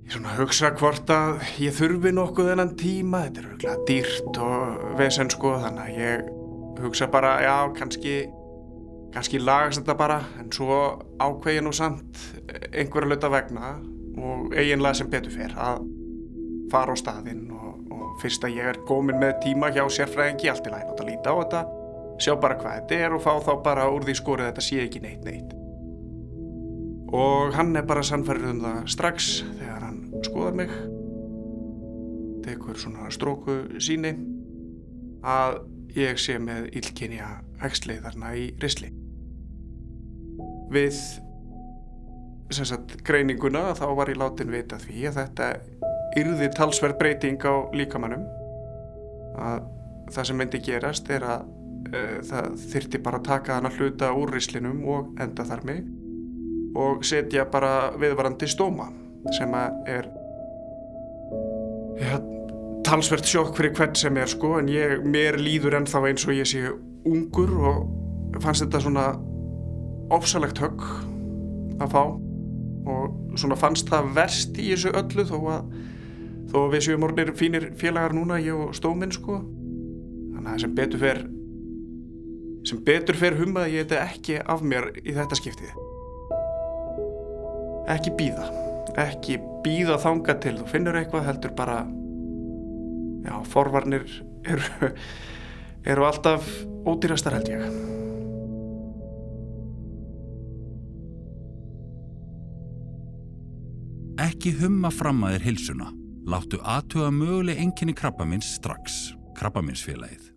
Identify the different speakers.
Speaker 1: Ég svona hugsa hvort að ég þurfi nokkuð þennan tíma, þetta örugglega dýrt og vesen sko, þannig að ég hugsa bara, já, kannski lagast þetta bara, en svo ákveð ég nú samt einhverja hluta vegna og eiginlega sem betur fer að fara á staðinn og fyrst að ég komin með tíma hjá sérfræðingi, allt í lagi að líta á þetta, sjá bara hvað þetta og fá þá bara úr því skorið þetta sé ekki neitt. Og hann bara sannfærður það strax þegar hann skoðar mig, tekur svona stróku sýni, að ég sé með illkynja æxli þarna í ristli. Við greininguna þá var ég látin vita því að þetta yrði talsverð breyting á líkamanum, að það sem myndi gerast að það þyrfti bara að taka hana hluta úr ristlinum og endaþarmi og setja bara viðvarandi stóma sem er talsvert sjokk fyrir hvern sem sko, en mér líður ennþá eins og ég sé ungur og fannst þetta svona ofsalegt högg að fá og svona fannst það verst í þessu öllu þó að við séum orðnir fínir félagar núna, ég og stóminn sko. Þannig að sem betur fer hummaði ég þetta ekki af mér í þetta skiptið. Ekki bíða þangað til þú finnur eitthvað, heldur bara, já, forvarnir eru alltaf ódýrastar held ég.
Speaker 2: Ekki humma fram að þér heilsuna. Láttu athuga möguleg einkenni krabbameins strax. Krabbameinsfélagið.